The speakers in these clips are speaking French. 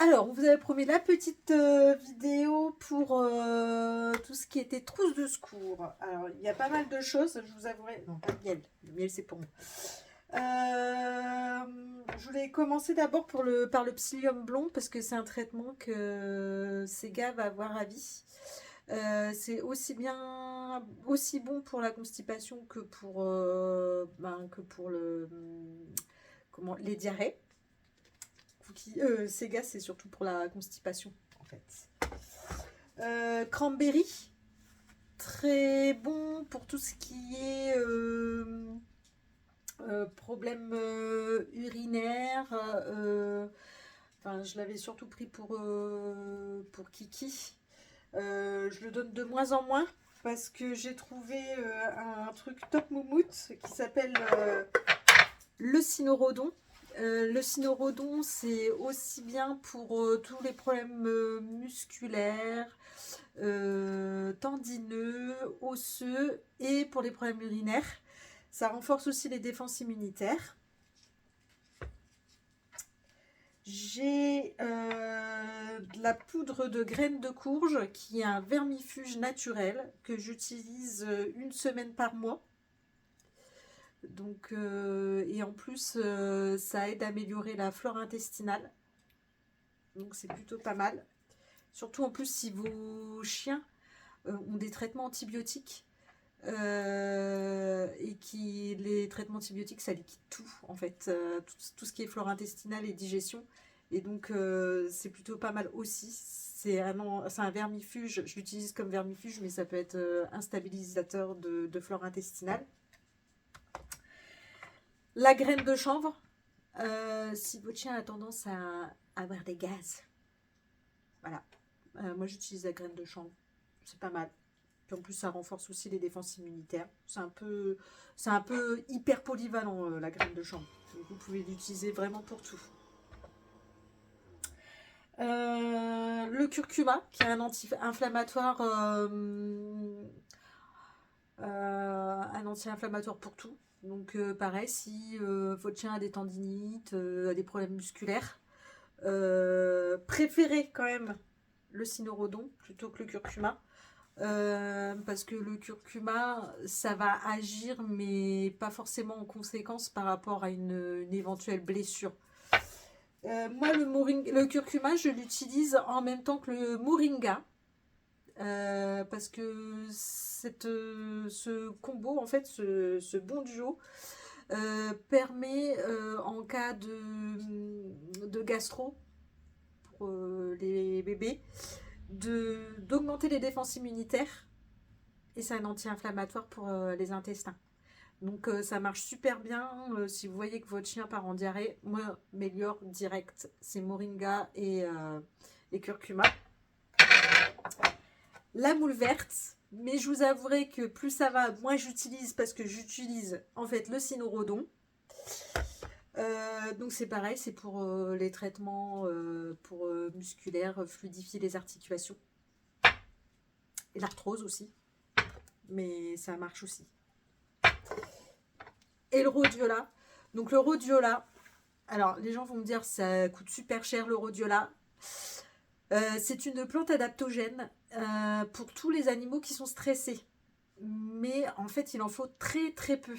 Alors, on vous avait promis la petite vidéo pour tout ce qui était trousse de secours. Alors, il y a pas mal de choses, je vous avouerai. Non, pas de miel. Le miel, c'est pour moi. Je voulais commencer d'abord par le psyllium blond parce que c'est un traitement que Sega va avoir à vie. C'est aussi bon pour la constipation que pour les diarrhées. Sega, c'est surtout pour la constipation, en fait. Cranberry, très bon pour tout ce qui est problème urinaire. Enfin, je l'avais surtout pris pour Kiki. Je le donne de moins en moins parce que j'ai trouvé un truc top moumoute qui s'appelle le cynorhodon. Le cynorhodon, c'est aussi bien pour tous les problèmes musculaires, tendineux, osseux et pour les problèmes urinaires. Ça renforce aussi les défenses immunitaires. J'ai de la poudre de graines de courge qui est un vermifuge naturel que j'utilise une semaine par mois. Donc, et en plus, ça aide à améliorer la flore intestinale. Donc c'est plutôt pas mal. Surtout en plus si vos chiens ont des traitements antibiotiques. Et les traitements antibiotiques, ça liquide tout, en fait. Tout ce qui est flore intestinale et digestion. Et donc, c'est plutôt pas mal aussi. C'est un vermifuge. Je l'utilise comme vermifuge, mais ça peut être un stabilisateur de flore intestinale. La graine de chanvre, si votre chien a tendance à avoir des gaz. Voilà. Moi, j'utilise la graine de chanvre. C'est pas mal. Puis en plus, ça renforce aussi les défenses immunitaires. C'est un peu hyper polyvalent, la graine de chanvre. Donc, vous pouvez l'utiliser vraiment pour tout. Le curcuma, qui est un anti-inflammatoire, un anti-inflammatoire pour tout. Donc pareil, si votre chien a des tendinites, a des problèmes musculaires, préférez quand même le cynorhodon plutôt que le curcuma. Parce que le curcuma, ça va agir, mais pas forcément en conséquence par rapport à une éventuelle blessure. Moi, le curcuma, je l'utilise en même temps que le moringa. Parce que ce combo, en fait, ce bon duo, permet en cas de gastro pour les bébés d'augmenter les défenses immunitaires et c'est un anti-inflammatoire pour les intestins. Donc ça marche super bien si vous voyez que votre chien part en diarrhée. Moi, meilleur direct, c'est moringa et curcuma. La moule verte, mais je vous avouerai que plus ça va, moins j'utilise parce que j'utilise en fait le cynorhodon. Donc c'est pareil, c'est pour les traitements musculaires, fluidifier les articulations. Et l'arthrose aussi, mais ça marche aussi. Et le rhodiola. Donc le rhodiola, alors les gens vont me dire ça coûte super cher le rhodiola. C'est une plante adaptogène pour tous les animaux qui sont stressés. Mais en fait, il en faut très très peu.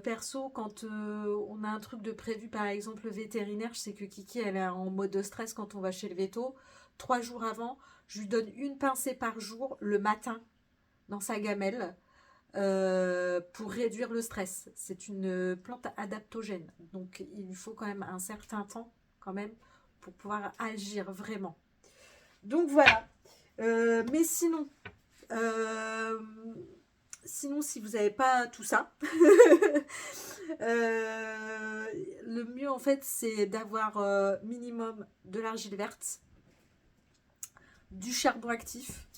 Perso, quand on a un truc de prévu, par exemple le vétérinaire, je sais que Kiki elle est en mode de stress quand on va chez le véto. 3 jours avant, je lui donne une pincée par jour le matin dans sa gamelle pour réduire le stress. C'est une plante adaptogène, donc il faut quand même un certain temps quand même pour pouvoir agir vraiment. Donc voilà. Mais euh, sinon, si vous n'avez pas tout ça, le mieux en fait, c'est d'avoir minimum de l'argile verte, du charbon actif,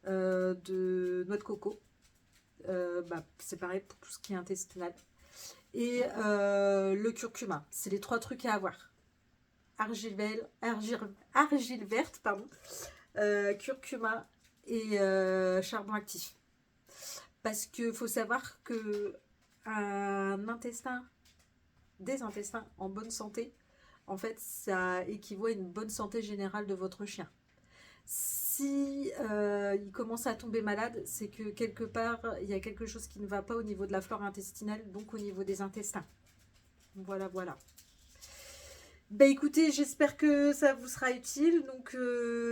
de noix de coco. C'est pareil pour tout ce qui est intestinal. Et le curcuma. C'est les 3 trucs à avoir. Argile verte, pardon, curcuma et charbon actif. Parce qu'il faut savoir que des intestins en bonne santé en fait, ça équivaut à une bonne santé générale de votre chien. Si il commence à tomber malade, c'est que quelque part, il y a quelque chose qui ne va pas au niveau de la flore intestinale, donc au niveau des intestins. Voilà, voilà. Bah écoutez, j'espère que ça vous sera utile. Donc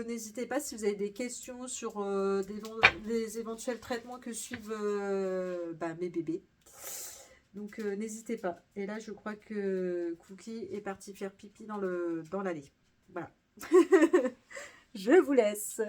n'hésitez pas si vous avez des questions sur des éventuels traitements que suivent mes bébés. Donc n'hésitez pas. Et là, je crois que Cookie est parti faire pipi dans l'allée. Voilà. Je vous laisse.